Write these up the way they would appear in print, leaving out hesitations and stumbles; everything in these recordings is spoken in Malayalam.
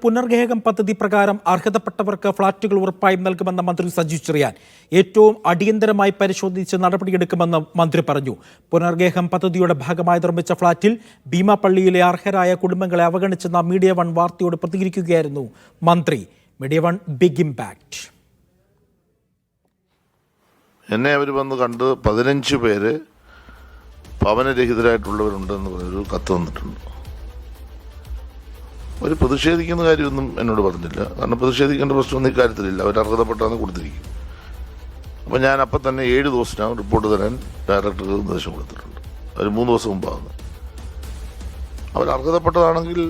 പുനർഗേഹം പദ്ധതി പ്രകാരം അർഹതപ്പെട്ടവർക്ക് ഫ്ളാറ്റുകൾ ഉറപ്പായും നൽകുമെന്ന മന്ത്രി സജി ചെറിയാൻ ഏറ്റവും അടിയന്തരമായി പരിശോധിച്ച് നടപടിയെടുക്കുമെന്ന് മന്ത്രി പറഞ്ഞു. പുനർഗേഹം പദ്ധതിയുടെ ഭാഗമായി നിർമ്മിച്ച ഫ്ളാറ്റിൽ ഭീമാപള്ളിയിലെ അർഹരായ കുടുംബങ്ങളെ അവഗണിച്ചെന്ന മീഡിയ വൺ വാർത്തയോട് പ്രതികരിക്കുകയായിരുന്നു മന്ത്രി. Media one big impact. എന്നെ അവർ വന്ന് കണ്ട് 15 പേര് ഭവനരഹിതരായിട്ടുള്ളവരുണ്ടെന്ന് പറഞ്ഞൊരു കത്ത് വന്നിട്ടുണ്ട്. അവർ പ്രതിഷേധിക്കുന്ന കാര്യമൊന്നും എന്നോട് പറഞ്ഞില്ല. കാരണം പ്രതിഷേധിക്കേണ്ട പ്രശ്നമൊന്നും ഇക്കാര്യത്തിലില്ല. അവർ അർഹതപ്പെട്ടാന്ന് കൊടുത്തിരിക്കും. അപ്പം ഞാൻ അപ്പം തന്നെ 7 ദിവസത്തിനകം റിപ്പോർട്ട് തരാൻ ഡയറക്ടർക്ക് നിർദ്ദേശം കൊടുത്തിട്ടുണ്ട്. അവർ 3 ദിവസം മുമ്പാണ്. അവർ അർഹതപ്പെട്ടതാണെങ്കിൽ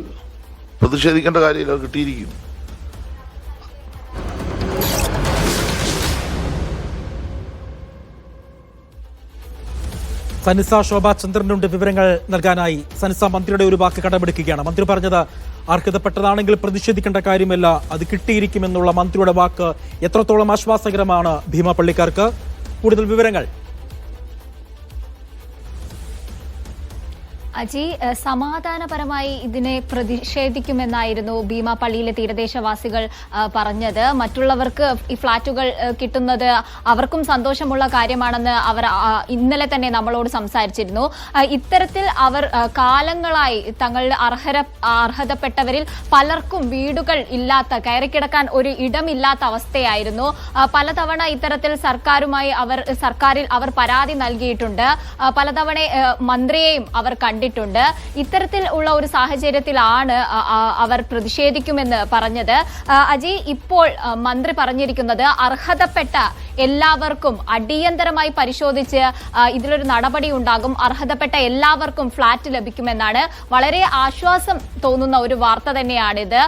പ്രതിഷേധിക്കേണ്ട കാര്യമില്ല, അവർ കിട്ടിയിരിക്കും. സനിസ ശോഭ ചന്ദ്രനുണ്ട് വിവരങ്ങൾ നൽകാനായി. സനിസ, മന്ത്രിയുടെ ഒരു വാക്ക് കടമെടുക്കുകയാണ്. മന്ത്രി പറഞ്ഞത് അർഹതപ്പെട്ടതാണെങ്കിൽ പ്രതിഷേധിക്കേണ്ട കാര്യമില്ല, അത് കിട്ടിയിരിക്കുമെന്നുള്ള മന്ത്രിയുടെ വാക്ക് എത്രത്തോളം ആശ്വാസകരമാണ് ഭീമാപള്ളിക്കാർക്ക്? കൂടുതൽ വിവരങ്ങൾ. അജി, സമാധാനപരമായി ഇതിനെ പ്രതിഷേധിക്കുമെന്നായിരുന്നു ഭീമാപള്ളിയിലെ തീരദേശവാസികൾ പറഞ്ഞത്. മറ്റുള്ളവർക്ക് ഈ ഫ്ളാറ്റുകൾ കിട്ടുന്നത് അവർക്കും സന്തോഷമുള്ള കാര്യമാണെന്ന് അവർ ഇന്നലെ തന്നെ നമ്മളോട് സംസാരിച്ചിരുന്നു. ഇത്തരത്തിൽ അവർ കാലങ്ങളായി തങ്ങളുടെ അർഹതപ്പെട്ടവരിൽ പലർക്കും വീടുകൾ ഇല്ലാത്ത, കയറിക്കിടക്കാൻ ഒരു ഇടമില്ലാത്ത അവസ്ഥയായിരുന്നു. പലതവണ ഇത്തരത്തിൽ സർക്കാരിൽ അവർ പരാതി നൽകിയിട്ടുണ്ട്. പലതവണ മന്ത്രിയെയും അവർ കണ്ടിട്ടുണ്ട്. ഇത്തരത്തിൽ ഉള്ള ഒരു സാഹചര്യത്തിലാണ് അവർ പ്രതിഷേധിക്കുമെന്ന് പറഞ്ഞത്. അജി, ഇപ്പോൾ മന്ത്രി പറഞ്ഞിരിക്കുന്നത് അർഹതപ്പെട്ട എല്ലാവർക്കും അടിയന്തരമായി പരിശോധിച്ച് ഇതിലൊരു നടപടി ഉണ്ടാകും, അർഹതപ്പെട്ട എല്ലാവർക്കും ഫ്ളാറ്റ് ലഭിക്കുമെന്നാണ്. വളരെ ആശ്വാസം തോന്നുന്ന ഒരു വാർത്ത തന്നെയാണിത്.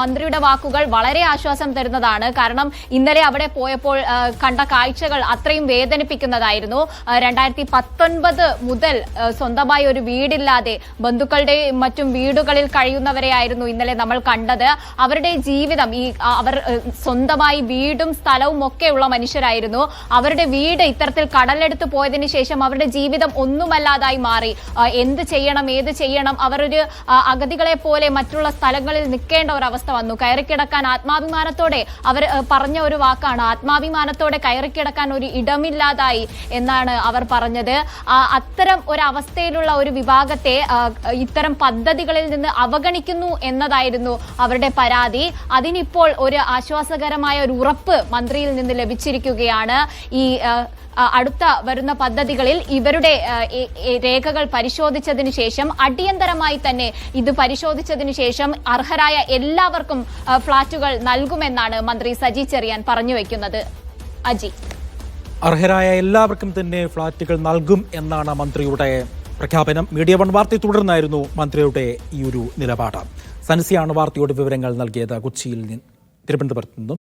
മന്ത്രിയുടെ വാക്കുകൾ വളരെ ആശ്വാസം തരുന്നതാണ്. കാരണം ഇന്നലെ അവിടെ പോയപ്പോൾ കണ്ട കാഴ്ചകൾ അത്രയും വേദനിപ്പിക്കുന്നതായിരുന്നു. 2019 മുതൽ സ്വന്തമായി ഒരു വീടില്ലാതെ ബന്ധുക്കളുടെ മറ്റും വീടുകളിൽ കഴിയുന്നവരെയായിരുന്നു ഇന്നലെ നമ്മൾ കണ്ടത്. അവരുടെ ജീവിതം, അവർ സ്വന്തമായി വീടും സ്ഥലവും ഒക്കെ ഉള്ള മനുഷ്യരായിരുന്നു. അവരുടെ വീട് ഇത്തരത്തിൽ കടലെടുത്ത് പോയതിനു ശേഷം അവരുടെ ജീവിതം ഒന്നുമല്ലാതായി മാറി. എന്ത് ചെയ്യണം, ഏത് ചെയ്യണം, അവരൊരു അഗതികളെ പോലെ മറ്റുള്ള സ്ഥലങ്ങളിൽ നിൽക്കേണ്ട ഒരു അവസ്ഥ വന്നു. കയറിക്കിടക്കാൻ ആത്മാഭിമാനത്തോടെ, അവർ പറഞ്ഞ ഒരു വാക്കാണ്, ആത്മാഭിമാനത്തോടെ കയറിക്കിടക്കാൻ ഒരു ഇടമില്ലാതായി എന്നാണ് അവർ പറഞ്ഞത്. അത്തരം ഒരു അവസ്ഥയിലുള്ള ഒരു വിഭാഗത്തെ ഇത്തരം പദ്ധതികളിൽ നിന്ന് അവഗണിക്കുന്നു എന്നതായിരുന്നു അവരുടെ പരാതി. അതിനിപ്പോൾ ഒരു ആശ്വാസകരമായ ഒരു ഉറപ്പ് മന്ത്രിയിൽ നിന്ന് ലഭിച്ചിരിക്കുകയാണ്. ഈ അടുത്ത വരുന്ന പദ്ധതികളിൽ ഇവരുടെ രേഖകൾ പരിശോധിച്ചതിനു ശേഷം, അടിയന്തരമായി തന്നെ ഇത് പരിശോധിച്ചതിനു ശേഷം അർഹരായ എല്ലാവർക്കും ഫ്ളാറ്റുകൾ നൽകുമെന്നാണ് മന്ത്രി സജി ചെറിയാൻ പറഞ്ഞു വെക്കുന്നത്. അജി, അർഹരായ എല്ലാവർക്കും തന്നെ ഫ്ളാറ്റുകൾ നൽകും എന്നാണ് മന്ത്രിയുടെ പ്രഖ്യാപനം. മീഡിയ വൺ വാർത്തയെ തുടർന്നായിരുന്നു മന്ത്രിയുടെ ഈ ഒരു നിലപാട്. സനസിയാണ് വാർത്തയോട് വിവരങ്ങൾ നൽകിയത്. കൊച്ചിയിൽ നിന്ന്, തിരുവനന്തപുരത്ത് നിന്നും.